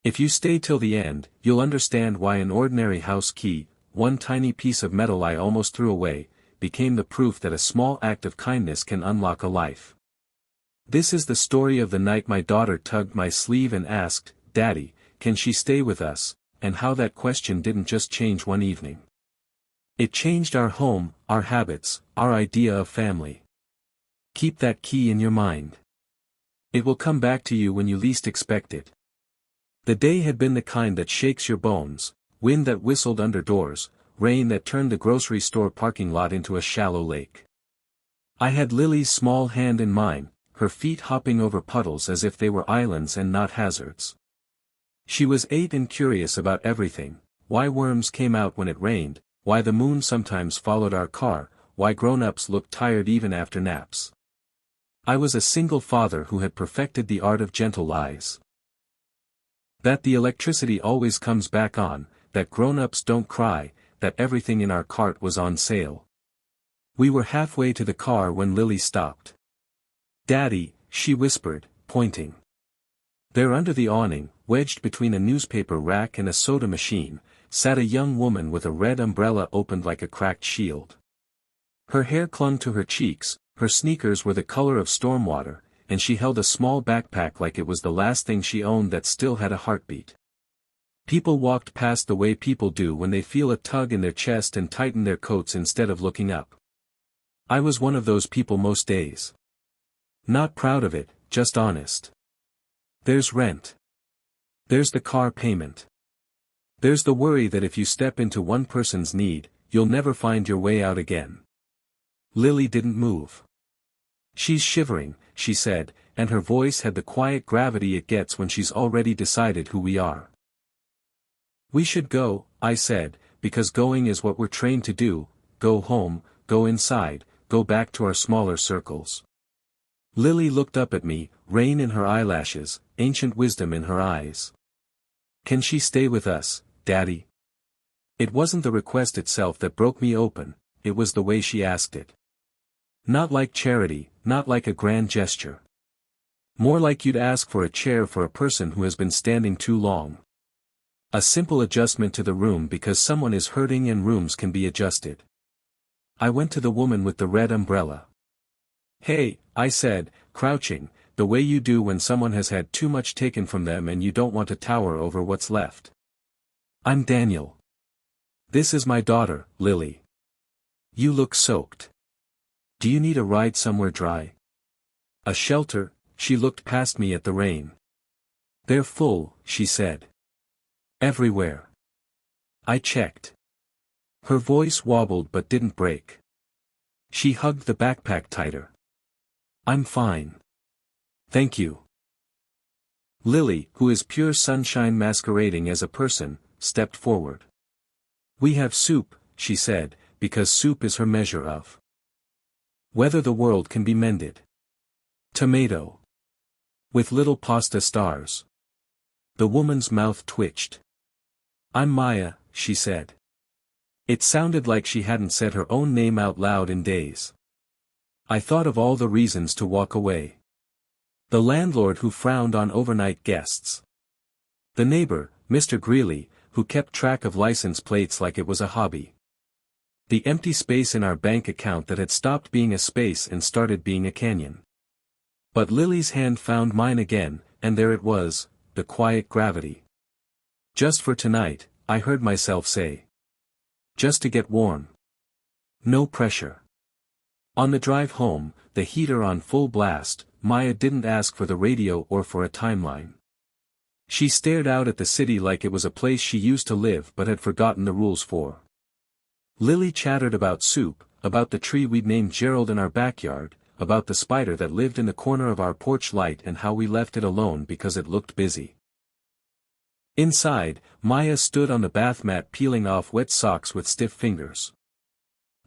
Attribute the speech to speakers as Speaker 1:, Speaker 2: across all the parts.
Speaker 1: If you stay till the end, you'll understand why an ordinary house key, one tiny piece of metal I almost threw away, became the proof that a small act of kindness can unlock a life. This is the story of the night my daughter tugged my sleeve and asked, "Daddy, can she stay with us?" and how that question didn't just change one evening. It changed our home, our habits, our idea of family. Keep that key in your mind. It will come back to you when you least expect it. The day had been the kind that shakes your bones, wind that whistled under doors, rain that turned the grocery store parking lot into a shallow lake. I had Lily's small hand in mine, her feet hopping over puddles as if they were islands and not hazards. She was 8 and curious about everything: why worms came out when it rained, why the moon sometimes followed our car, why grown-ups looked tired even after naps. I was a single father who had perfected the art of gentle lies. That the electricity always comes back on, that grown-ups don't cry, that everything in our cart was on sale. We were halfway to the car when Lily stopped. "Daddy," she whispered, pointing. There under the awning, wedged between a newspaper rack and a soda machine, sat a young woman with a red umbrella opened like a cracked shield. Her hair clung to her cheeks, her sneakers were the color of stormwater, and she held a small backpack like it was the last thing she owned that still had a heartbeat. People walked past the way people do when they feel a tug in their chest and tighten their coats instead of looking up. I was one of those people most days. Not proud of it, just honest. There's rent. There's the car payment. There's the worry that if you step into one person's need, you'll never find your way out again. Lily didn't move. "She's shivering," she said, and her voice had the quiet gravity it gets when she's already decided who we are. "We should go," I said, "because going is what we're trained to do: go home, go inside, go back to our smaller circles." Lily looked up at me, rain in her eyelashes, ancient wisdom in her eyes. "Can she stay with us, Daddy?" It wasn't the request itself that broke me open, it was the way she asked it. Not like charity, not like a grand gesture. More like you'd ask for a chair for a person who has been standing too long. A simple adjustment to the room because someone is hurting and rooms can be adjusted. I went to the woman with the red umbrella. "Hey," I said, crouching, the way you do when someone has had too much taken from them and you don't want to tower over what's left. "I'm Daniel. This is my daughter, Lily. You look soaked. Do you need a ride somewhere dry?" "A shelter," she looked past me at the rain. "They're full," she said. "Everywhere." I checked. Her voice wobbled but didn't break. She hugged the backpack tighter. "I'm fine. Thank you." Lily, who is pure sunshine masquerading as a person, stepped forward. "We have soup," she said, because soup is her measure of whether the world can be mended. Tomato. With little pasta stars. The woman's mouth twitched. "I'm Maya," she said. It sounded like she hadn't said her own name out loud in days. I thought of all the reasons to walk away. The landlord who frowned on overnight guests. The neighbor, Mr. Greeley, who kept track of license plates like it was a hobby. The empty space in our bank account that had stopped being a space and started being a canyon. But Lily's hand found mine again, and there it was, the quiet gravity. "Just for tonight," I heard myself say. "Just to get warm. No pressure." On the drive home, the heater on full blast, Maya didn't ask for the radio or for a timeline. She stared out at the city like it was a place she used to live but had forgotten the rules for. Lily chattered about soup, about the tree we'd named Gerald in our backyard, about the spider that lived in the corner of our porch light and how we left it alone because it looked busy. Inside, Maya stood on the bath mat peeling off wet socks with stiff fingers.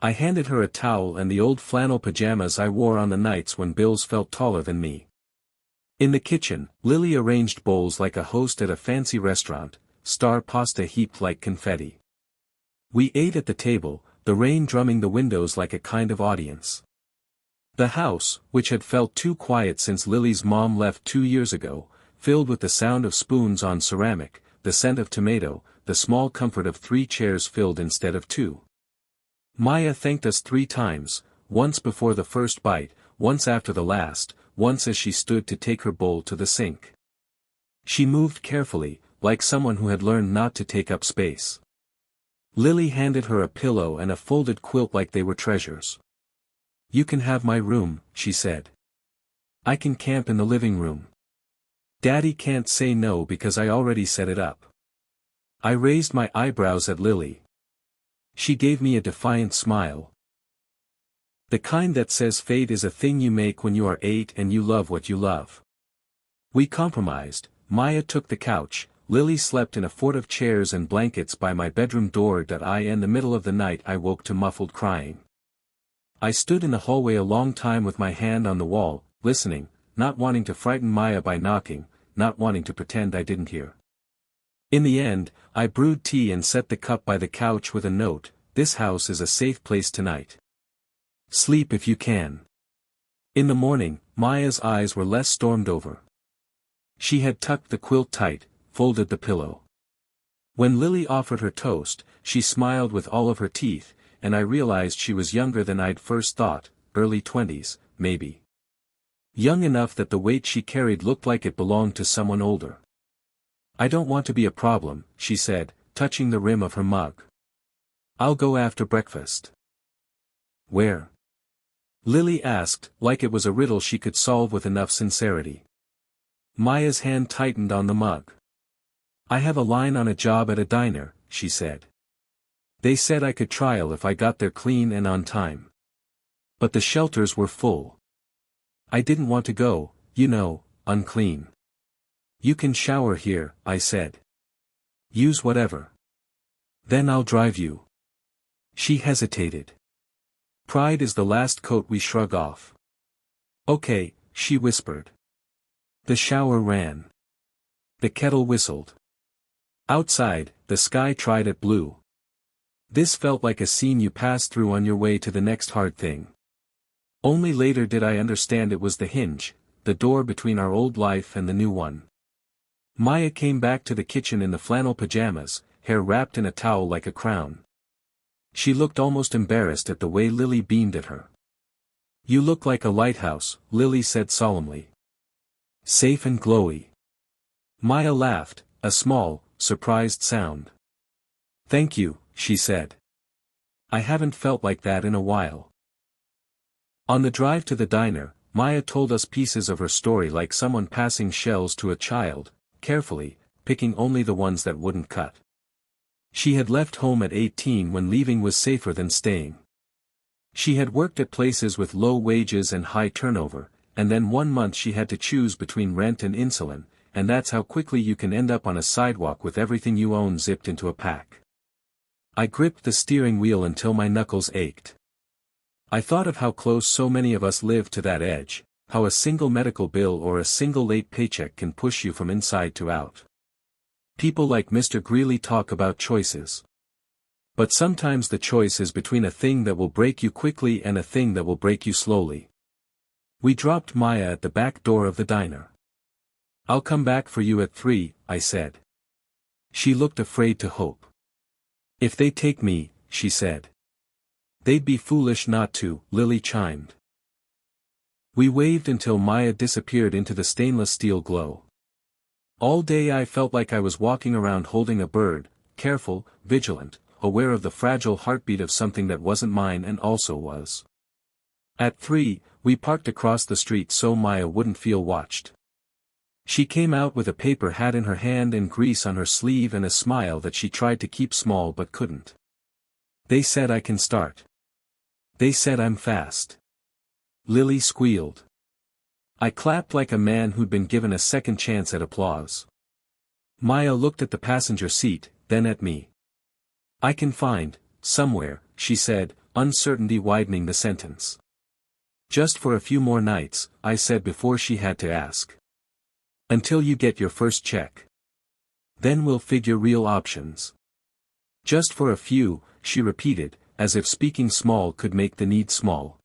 Speaker 1: I handed her a towel and the old flannel pajamas I wore on the nights when bills felt taller than me. In the kitchen, Lily arranged bowls like a host at a fancy restaurant, star pasta heaped like confetti. We ate at the table, the rain drumming the windows like a kind of audience. The house, which had felt too quiet since Lily's mom left 2 years ago, filled with the sound of spoons on ceramic, the scent of tomato, the small comfort of 3 chairs filled instead of 2. Maya thanked us 3 times, once before the first bite, once after the last, once as she stood to take her bowl to the sink. She moved carefully, like someone who had learned not to take up space. Lily handed her a pillow and a folded quilt like they were treasures. "You can have my room," she said. "I can camp in the living room. Daddy can't say no because I already set it up." I raised my eyebrows at Lily. She gave me a defiant smile. The kind that says fate is a thing you make when you are 8 and you love what you love. We compromised. Maya took the couch, Lily slept in a fort of chairs and blankets by my bedroom door. In the middle of the night I woke to muffled crying. I stood in the hallway a long time with my hand on the wall, listening, not wanting to frighten Maya by knocking, not wanting to pretend I didn't hear. In the end, I brewed tea and set the cup by the couch with a note: "This house is a safe place tonight. Sleep if you can." In the morning, Maya's eyes were less stormed over. She had tucked the quilt tight, folded the pillow. When Lily offered her toast, she smiled with all of her teeth, and I realized she was younger than I'd first thought, early 20s, maybe. Young enough that the weight she carried looked like it belonged to someone older. "I don't want to be a problem," she said, touching the rim of her mug. "I'll go after breakfast." "Where?" Lily asked, like it was a riddle she could solve with enough sincerity. Maya's hand tightened on the mug. "I have a line on a job at a diner," she said. "They said I could trial if I got there clean and on time. But the shelters were full. I didn't want to go, unclean." "You can shower here," I said. "Use whatever. Then I'll drive you." She hesitated. Pride is the last coat we shrug off. "Okay," she whispered. The shower ran. The kettle whistled. Outside, the sky tried at blue. This felt like a scene you pass through on your way to the next hard thing. Only later did I understand it was the hinge, the door between our old life and the new one. Maya came back to the kitchen in the flannel pajamas, hair wrapped in a towel like a crown. She looked almost embarrassed at the way Lily beamed at her. "You look like a lighthouse," Lily said solemnly. "Safe and glowy." Maya laughed, a small, surprised sound. "Thank you," she said. "I haven't felt like that in a while." On the drive to the diner, Maya told us pieces of her story like someone passing shells to a child, carefully, picking only the ones that wouldn't cut. She had left home at 18 when leaving was safer than staying. She had worked at places with low wages and high turnover, and then 1 month she had to choose between rent and insulin, and that's how quickly you can end up on a sidewalk with everything you own zipped into a pack. I gripped the steering wheel until my knuckles ached. I thought of how close so many of us live to that edge, how a single medical bill or a single late paycheck can push you from inside to out. People like Mr. Greeley talk about choices. But sometimes the choice is between a thing that will break you quickly and a thing that will break you slowly. We dropped Maya at the back door of the diner. "I'll come back for you at 3, I said. She looked afraid to hope. "If they take me," she said. "They'd be foolish not to," Lily chimed. We waved until Maya disappeared into the stainless steel glow. All day I felt like I was walking around holding a bird, careful, vigilant, aware of the fragile heartbeat of something that wasn't mine and also was. At 3, we parked across the street so Maya wouldn't feel watched. She came out with a paper hat in her hand and grease on her sleeve and a smile that she tried to keep small but couldn't. "They said I can start. They said I'm fast." Lily squealed. I clapped like a man who'd been given a second chance at applause. Maya looked at the passenger seat, then at me. "I can find, somewhere," she said, uncertainty widening the sentence. "Just for a few more nights," I said before she had to ask. "Until you get your first check. Then we'll figure real options." "Just for a few," she repeated, as if speaking small could make the need small.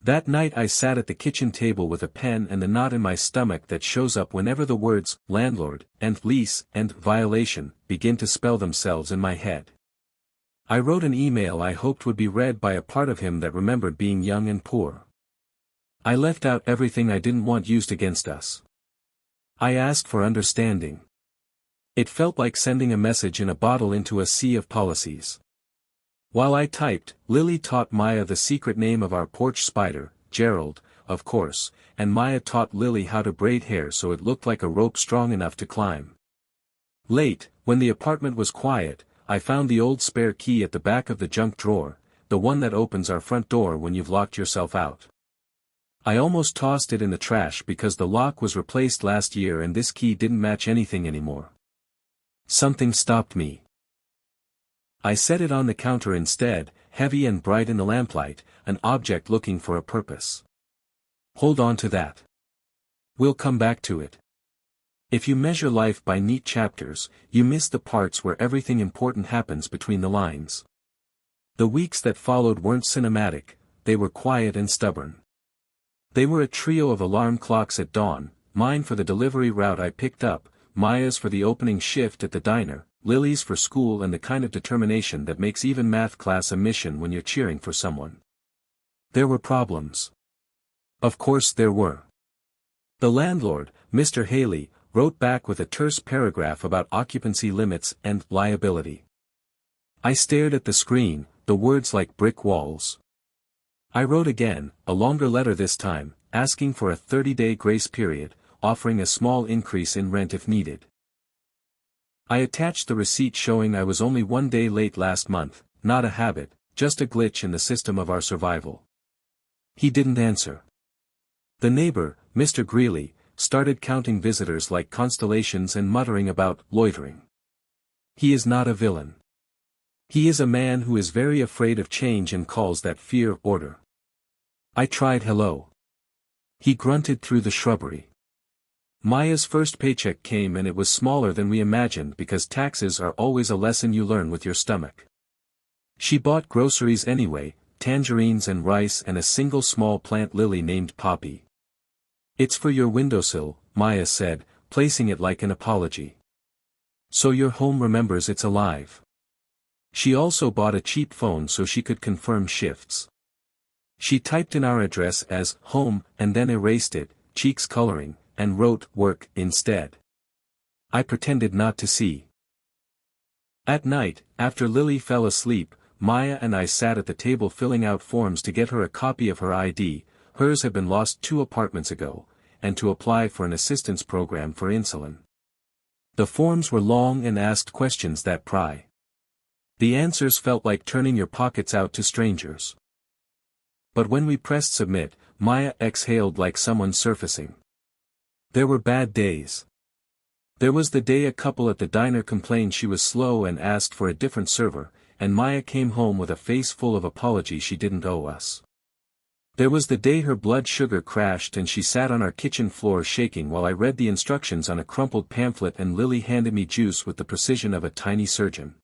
Speaker 1: That night I sat at the kitchen table with a pen and the knot in my stomach that shows up whenever the words, landlord, and lease, and violation, begin to spell themselves in my head. I wrote an email I hoped would be read by a part of him that remembered being young and poor. I left out everything I didn't want used against us. I asked for understanding. It felt like sending a message in a bottle into a sea of policies. While I typed, Lily taught Maya the secret name of our porch spider, Gerald, of course, and Maya taught Lily how to braid hair so it looked like a rope strong enough to climb. Late, when the apartment was quiet, I found the old spare key at the back of the junk drawer, the one that opens our front door when you've locked yourself out. I almost tossed it in the trash because the lock was replaced last year and this key didn't match anything anymore. Something stopped me. I set it on the counter instead, heavy and bright in the lamplight, an object looking for a purpose. Hold on to that. We'll come back to it. If you measure life by neat chapters, you miss the parts where everything important happens between the lines. The weeks that followed weren't cinematic, they were quiet and stubborn. They were a trio of alarm clocks at dawn, mine for the delivery route I picked up, Maya's for the opening shift at the diner, Lily's for school, and the kind of determination that makes even math class a mission when you're cheering for someone. There were problems. Of course there were. The landlord, Mr. Haley, wrote back with a terse paragraph about occupancy limits and liability. I stared at the screen, the words like brick walls. I wrote again, a longer letter this time, asking for a 30-day grace period, offering a small increase in rent if needed. I attached the receipt showing I was only 1 day late last month, not a habit, just a glitch in the system of our survival. He didn't answer. The neighbor, Mr. Greeley, started counting visitors like constellations and muttering about loitering. He is not a villain. He is a man who is very afraid of change and calls that fear order. I tried hello. He grunted through the shrubbery. Maya's first paycheck came and it was smaller than we imagined because taxes are always a lesson you learn with your stomach. She bought groceries anyway, tangerines and rice and a single small plant lily named Poppy. It's for your windowsill, Maya said, placing it like an apology. So your home remembers it's alive. She also bought a cheap phone so she could confirm shifts. She typed in our address as home and then erased it, cheeks coloring, and wrote work instead. I pretended not to see. At night, after Lily fell asleep, Maya and I sat at the table filling out forms to get her a copy of her ID, hers had been lost 2 apartments ago, and to apply for an assistance program for insulin. The forms were long and asked questions that pry. The answers felt like turning your pockets out to strangers. But when we pressed submit, Maya exhaled like someone surfacing. There were bad days. There was the day a couple at the diner complained she was slow and asked for a different server, and Maya came home with a face full of apology she didn't owe us. There was the day her blood sugar crashed and she sat on our kitchen floor shaking while I read the instructions on a crumpled pamphlet and Lily handed me juice with the precision of a tiny surgeon.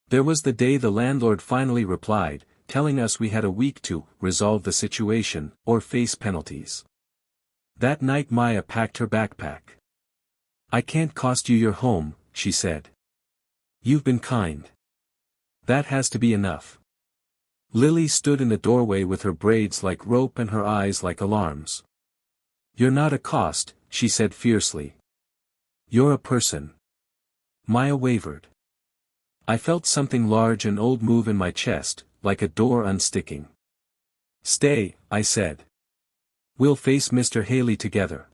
Speaker 1: There was the day the landlord finally replied, telling us we had a week to resolve the situation or face penalties. That night Maya packed her backpack. I can't cost you your home, she said. You've been kind. That has to be enough. Lily stood in the doorway with her braids like rope and her eyes like alarms. You're not a cost, she said fiercely. You're a person. Maya wavered. I felt something large and old move in my chest, like a door unsticking. Stay, I said. We'll face Mr. Haley together.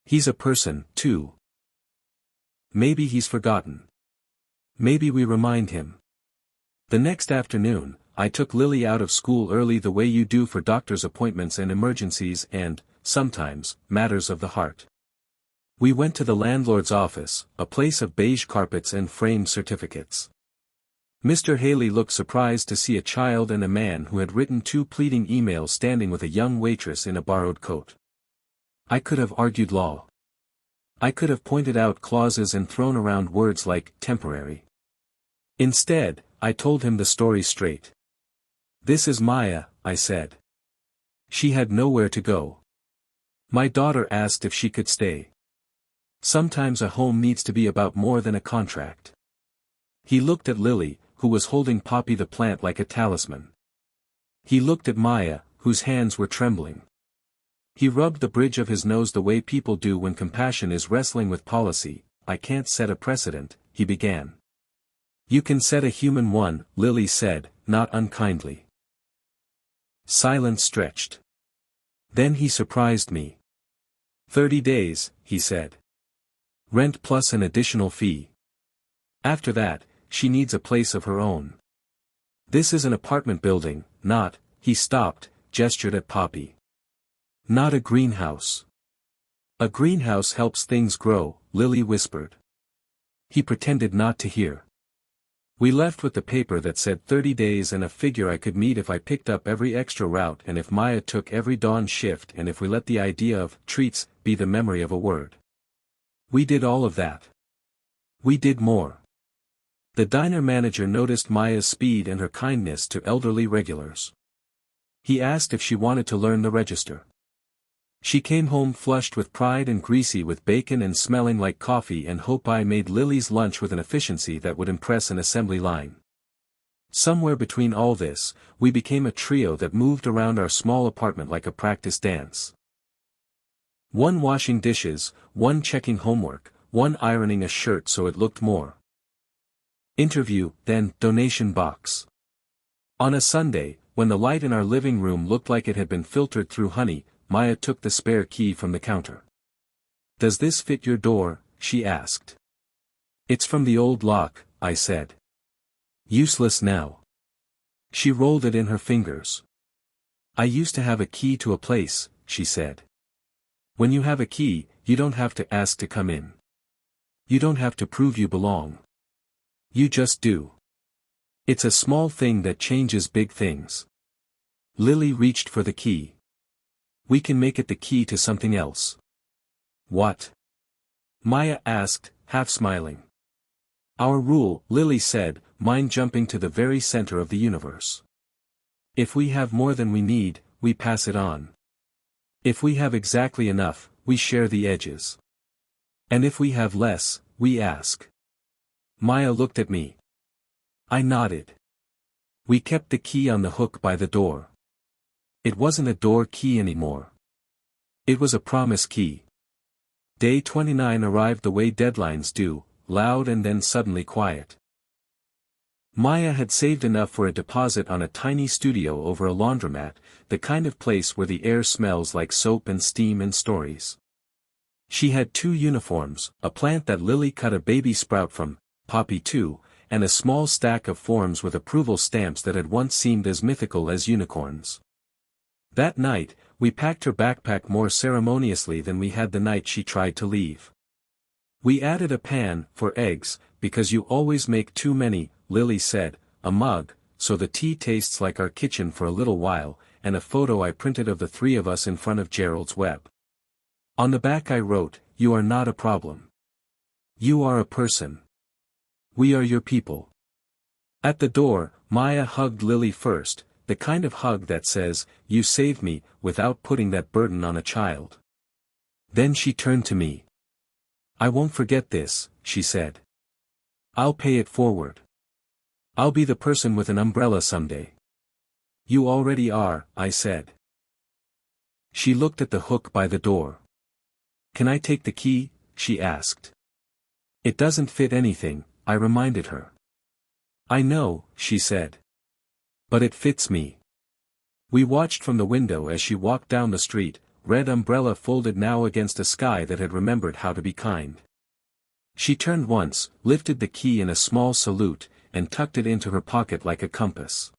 Speaker 1: He's a person, too. Maybe he's forgotten. Maybe we remind him. The next afternoon, I took Lily out of school early the way you do for doctor's appointments and emergencies and, sometimes, matters of the heart. We went to the landlord's office, a place of beige carpets and framed certificates. Mr. Haley looked surprised to see a child and a man who had written 2 pleading emails standing with a young waitress in a borrowed coat. I could have argued law. I could have pointed out clauses and thrown around words like temporary. Instead, I told him the story straight. This is Maya, I said. She had nowhere to go. My daughter asked if she could stay. Sometimes a home needs to be about more than a contract. He looked at Lily, who was holding Poppy the plant like a talisman. He looked at Maya, whose hands were trembling. He rubbed the bridge of his nose the way people do when compassion is wrestling with policy. I can't set a precedent, he began. You can set a human one, Lily said, not unkindly. Silence stretched. Then he surprised me. 30 days, he said. Rent plus an additional fee. After that, she needs a place of her own. This is an apartment building, not, he stopped, gestured at Poppy. Not a greenhouse. A greenhouse helps things grow, Lily whispered. He pretended not to hear. We left with the paper that said 30 days and a figure I could meet if I picked up every extra route and if Maya took every dawn shift and if we let the idea of treats be the memory of a word. We did all of that. We did more. The diner manager noticed Maya's speed and her kindness to elderly regulars. He asked if she wanted to learn the register. She came home flushed with pride and greasy with bacon and smelling like coffee, and Hope I made Lily's lunch with an efficiency that would impress an assembly line. Somewhere between all this, we became a trio that moved around our small apartment like a practice dance. One washing dishes, one checking homework, one ironing a shirt so it looked more. Interview, then donation box. On a Sunday, when the light in our living room looked like it had been filtered through honey, Maya took the spare key from the counter. Does this fit your door? She asked. It's from the old lock, I said. Useless now. She rolled it in her fingers. I used to have a key to a place, she said. When you have a key, you don't have to ask to come in. You don't have to prove you belong. You just do. It's a small thing that changes big things. Lily reached for the key. We can make it the key to something else. What? Maya asked, half smiling. Our rule, Lily said, mind jumping to the very center of the universe. If we have more than we need, we pass it on. If we have exactly enough, we share the edges. And if we have less, we ask. Maya looked at me. I nodded. We kept the key on the hook by the door. It wasn't a door key anymore. It was a promise key. Day 29 arrived the way deadlines do, loud and then suddenly quiet. Maya had saved enough for a deposit on a tiny studio over a laundromat, the kind of place where the air smells like soap and steam and stories. She had 2 uniforms, a plant that Lily cut a baby sprout from, Poppy too, and a small stack of forms with approval stamps that had once seemed as mythical as unicorns. That night, we packed her backpack more ceremoniously than we had the night she tried to leave. We added a pan, for eggs, because you always make too many, Lily said, a mug, so the tea tastes like our kitchen for a little while, and a photo I printed of the 3 of us in front of Gerald's web. On the back I wrote, you are not a problem. You are a person. We are your people. At the door, Maya hugged Lily first, the kind of hug that says, you saved me, without putting that burden on a child. Then she turned to me. I won't forget this, she said. I'll pay it forward. I'll be the person with an umbrella someday. You already are, I said. She looked at the hook by the door. Can I take the key? She asked. It doesn't fit anything, I reminded her. I know, she said. But it fits me. We watched from the window as she walked down the street, red umbrella folded now against a sky that had remembered how to be kind. She turned once, lifted the key in a small salute, and tucked it into her pocket like a compass.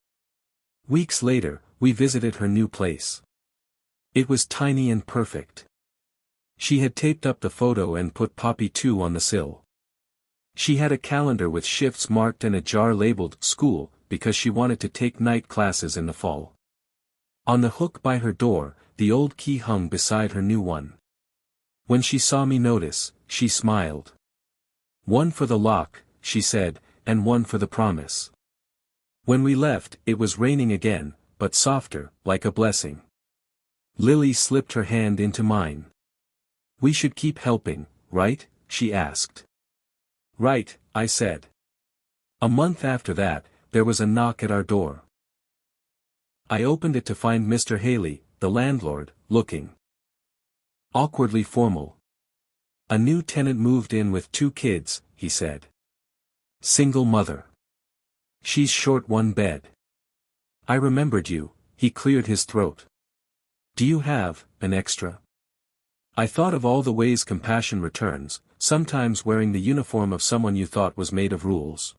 Speaker 1: Weeks later, we visited her new place. It was tiny and perfect. She had taped up the photo and put Poppy 2 on the sill. She had a calendar with shifts marked and a jar labeled school, because she wanted to take night classes in the fall. On the hook by her door, the old key hung beside her new one. When she saw me notice, she smiled. One for the lock, she said, and one for the promise. When we left, it was raining again, but softer, like a blessing. Lily slipped her hand into mine. "We should keep helping, right?" she asked. "Right," I said. A month after that, there was a knock at our door. I opened it to find Mr. Haley, the landlord, looking awkwardly formal. "A new tenant moved in with 2 kids," he said. "Single mother. She's short one bed." "I remembered you," he cleared his throat. "Do you have an extra?" I thought of all the ways compassion returns, sometimes wearing the uniform of someone you thought was made of rules.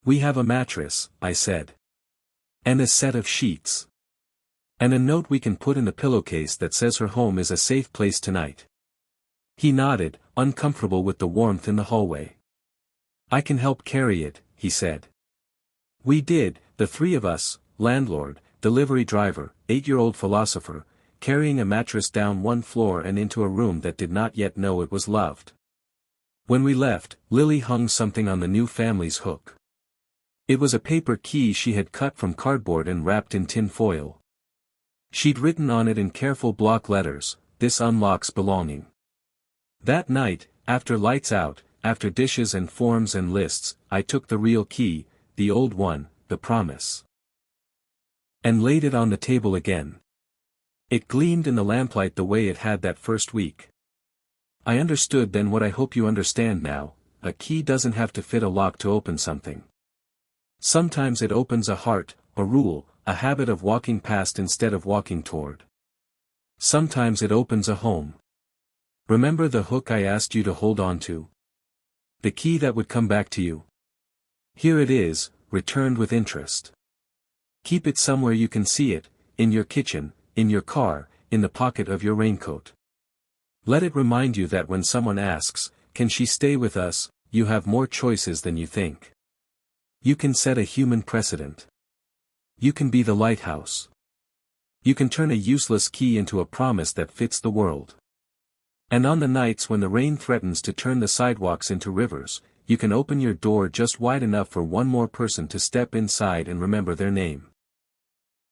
Speaker 1: "We have a mattress," I said. "And a set of sheets. And a note we can put in the pillowcase that says her home is a safe place tonight." He nodded, uncomfortable with the warmth in the hallway. "I can help carry it," he said. We did, the 3 of us, landlord, delivery driver, 8-year-old philosopher, carrying a mattress down 1 floor and into a room that did not yet know it was loved. When we left, Lily hung something on the new family's hook. It was a paper key she had cut from cardboard and wrapped in tin foil. She'd written on it in careful block letters, "This unlocks belonging." That night, after lights out, after dishes and forms and lists, I took the real key, the old one, the promise, and laid it on the table again. It gleamed in the lamplight the way it had that first week. I understood then what I hope you understand now: a key doesn't have to fit a lock to open something. Sometimes it opens a heart, a rule, a habit of walking past instead of walking toward. Sometimes it opens a home. Remember the hook I asked you to hold on to? The key that would come back to you? Here it is, returned with interest. Keep it somewhere you can see it, in your kitchen, in your car, in the pocket of your raincoat. Let it remind you that when someone asks, "Can she stay with us?" you have more choices than you think. You can set a human precedent. You can be the lighthouse. You can turn a useless key into a promise that fits the world. And on the nights when the rain threatens to turn the sidewalks into rivers, you can open your door just wide enough for one more person to step inside and remember their name.